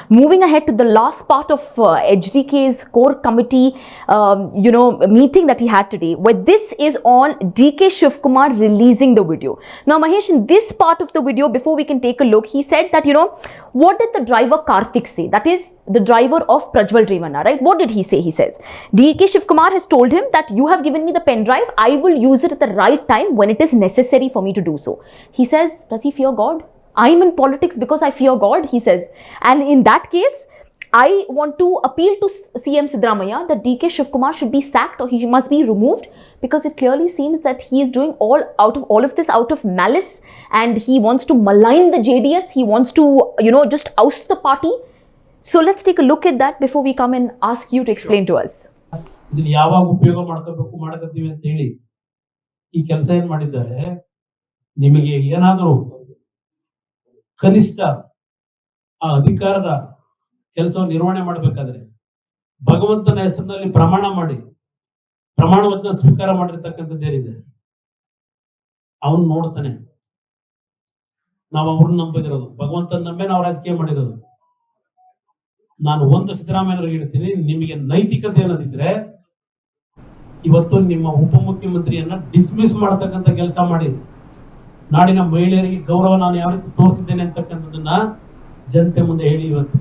moving ahead to the last part of HDK's core committee, meeting that he had today, where this is on DK Shivakumar releasing the video. Now, Mahesh, in this part of the video, before we can take a look, he said that, what did the driver Karthik say? That is the driver of Prajwal Revanna, right? What did he say? He says, DK Shivakumar has told him that you have given me the pen drive. I will use it at the right time when it is necessary for me to do so. He says, does he fear God? I'm in politics because I fear God, he says. And in that case, I want to appeal to CM Siddaramaiah that DK Shivakumar should be sacked or he must be removed, because it clearly seems that he is doing all of this out of malice, and he wants to malign the JDS. He wants to, just oust the party. So let's take a look at that before we come and ask you to explain to us. ಕನಿಷ್ಠ ಆ ಅಧಿಕಾರದ ಕೆಲಸವನ್ನು ನಿರ್ವಹಣೆ ಮಾಡಬೇಕಾದ್ರೆ ಭಗವಂತನ ಹೆಸರಿನಲ್ಲಿ ಪ್ರಮಾಣ ವಚನ ಸ್ವೀಕಾರ ಮಾಡಿರ್ತಕ್ಕಂಥದ್ದೇನಿದೆ ಅವನು ನೋಡ್ತಾನೆ. ನಾವು ಅವ್ರನ್ನ ನಂಬಿರೋದು, ಭಗವಂತನ ನಂಬೆ ನಾವು ರಾಜಕೀಯ ಮಾಡಿರೋದು. ನಾನು ಒಂದು ಸಿದ್ದರಾಮಯ್ಯನವ್ರಿಗೆ ಹೇಳ್ತೀನಿ, ನಿಮಗೆ ನೈತಿಕತೆ ಅನ್ನೋದಿದ್ರೆ ಇವತ್ತು ನಿಮ್ಮ ಉಪಮುಖ್ಯಮಂತ್ರಿಯನ್ನ ಡಿಸ್ಮಿಸ್ ಮಾಡತಕ್ಕಂಥ ಕೆಲಸ ಮಾಡಿ, ನಾಡಿನ ಮಹಿಳೆಯರಿಗೆ ಗೌರವ ನಾನು ಯಾವ ರೀತಿ ತೋರಿಸಿದ್ದೇನೆ ಅಂತಕ್ಕಂಥದ್ದನ್ನ ಜನತೆ ಮುಂದೆ ಹೇಳಿ. ಇವತ್ತು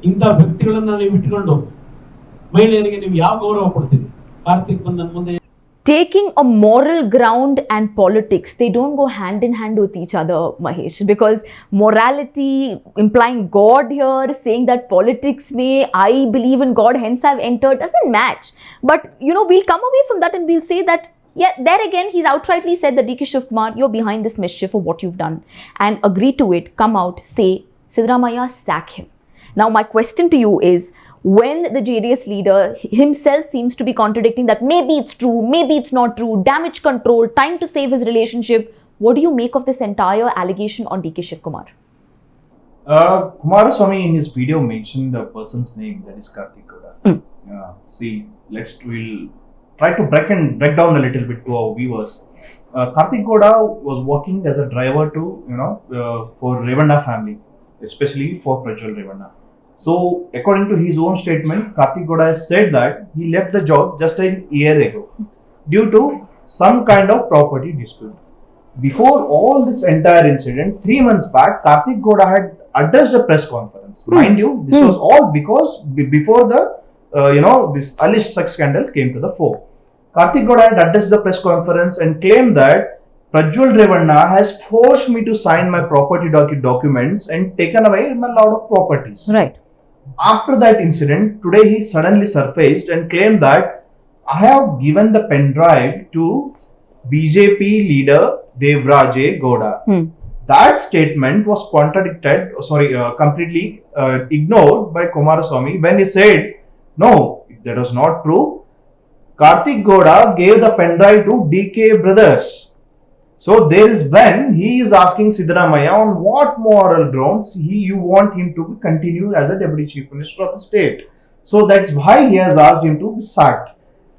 ಇಂಥ ವ್ಯಕ್ತಿಗಳನ್ನ ನೀವು ಇಟ್ಕೊಂಡು ಮಹಿಳೆಯರಿಗೆ ನೀವು ಯಾವ ಗೌರವ ಕೊಡ್ತೀರಿ? ಕಾರ್ತಿಕ್ ಬಂದ ಮುಂದೆ taking a moral ground and politics, they don't go hand in hand with each other, Mahesh, because morality implying God here, saying that politics may, I believe in God, hence I've entered, doesn't match. But we'll come away from that and we'll say that, yeah, there again, he's outrightly said that DK Shivakumar, you're behind this mischief of what you've done, and agree to it, come out, say, Siddaramaiah, sack him. Now, my question to you is, when the JDS leader himself seems to be contradicting that maybe it's true, maybe it's not true, damage control, time to save his relationship, what do you make of this entire allegation on DK Shivakumar? Kumaraswamy in his video mentioned the person's name, that is Karthik Goda. We'll try to break down a little bit to our viewers. Karthik Goda was working as a driver to, for Revanna family, especially for Prajwal Revanna. So, according to his own statement, Karthik Goda has said that he left the job just a year ago due to some kind of property dispute. Before all this entire incident, 3 months back, Karthik Goda had addressed a press conference. Mind you, this was all because before the this alleged sex scandal came to the fore. Karthik Goda had addressed the press conference and claimed that Prajwal Revanna has forced me to sign my property documents and taken away my lot of properties. Right. After that incident, today he suddenly surfaced and claimed that I have given the pen drive to BJP leader Devraje Gowda. That statement was completely ignored by Kumaraswamy when he said, no, that was not true. Karthik Goda gave the pen drive to DK brothers. So there is when he is asking Siddaramaiah on what moral grounds you want him to continue as a deputy chief minister of the state. So that's why he has asked him to be sacked.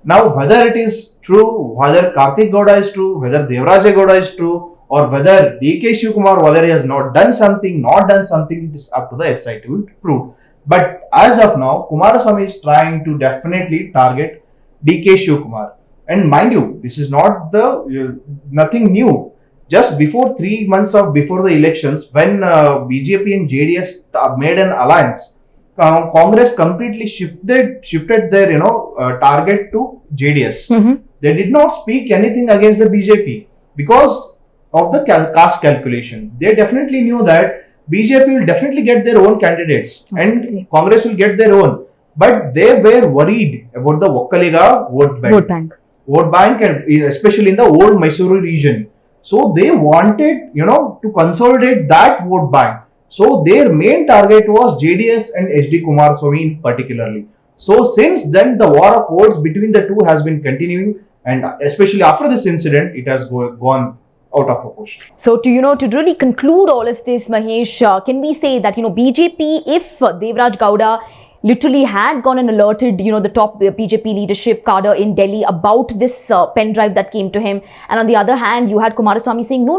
Now whether it is true, whether Karthik Goda is true, whether Devraje Gowda is true, or whether DK Shivakumar, whether he has not done something, it is up to the SI to prove. But as of now, Kumaraswamy is trying to definitely target DK Shivakumar. And mind you, this is not nothing new. Just before 3 months before the elections, when BJP and JDS made an alliance, Congress completely shifted their target to JDS. They did not speak anything against the BJP because of the caste calculation. They definitely knew that BJP will definitely get their own candidates and Congress will get their own. But they were worried about the Vokkaliga vote bank, and especially in the old Mysuru region. So they wanted, to consolidate that vote bank. So their main target was JDS and HD Kumaraswamy particularly. So since then, the war of votes between the two has been continuing, and especially after this incident, it has gone out of proportion. So to really conclude all of this, Mahesh, can we say that BJP, if Devraj Gowda literally had gone and alerted, the top BJP leadership cadre in Delhi about this pen drive that came to him. And on the other hand, you had Kumaraswamy saying, no,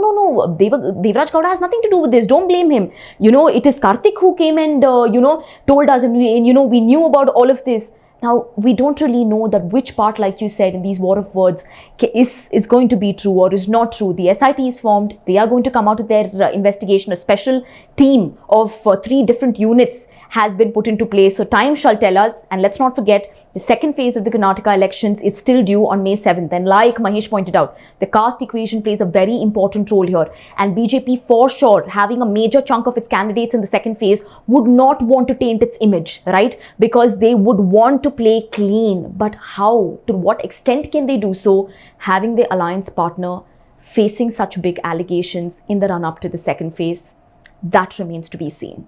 Devraj Gowda has nothing to do with this. Don't blame him. It is Karthik who came and, told us, and we knew about all of this. Now, we don't really know that which part, like you said, in these war of words, is going to be true or is not true. The SIT is formed. They are going to come out with their investigation. A special team of 3 different units has been put into place. So time shall tell us. And let's not forget, the second phase of the Karnataka elections is still due on May 7th. And like Mahesh pointed out, the caste equation plays a very important role here. And BJP, for sure, having a major chunk of its candidates in the second phase, would not want to taint its image, right? Because they would want to play clean. But how? To what extent can they do so, having the alliance partner facing such big allegations in the run-up to the second phase? That remains to be seen.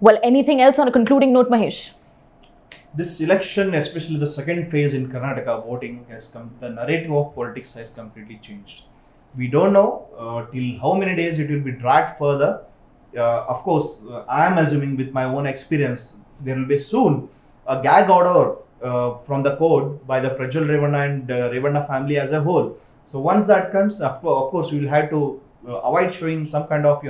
Well, anything else on a concluding note, Mahesh? This election, especially the second phase in Karnataka, voting has come, the narrative of politics has completely changed. We don't know till how many days it will be dragged further. Of course, I am assuming with my own experience, there will be soon a gag order from the court by the Prajwal Revanna and Revanna family as a whole. So once that comes, of course, we will have to avoid showing some kind of,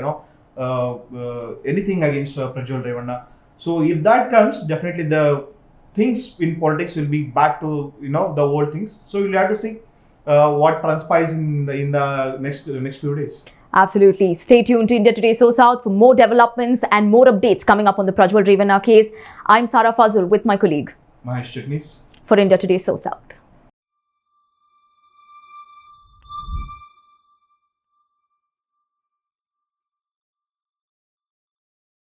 anything against Prajwal Revanna. So if that comes, definitely the things in politics will be back to the old things. So we'll have to see what transpires in the next few days. Absolutely. Stay tuned to India Today SoSouth for more developments and more updates coming up on the Prajwal Revanna case. I'm Sarah Fazul with my colleague Mahesh Chitnis for India Today SoSouth.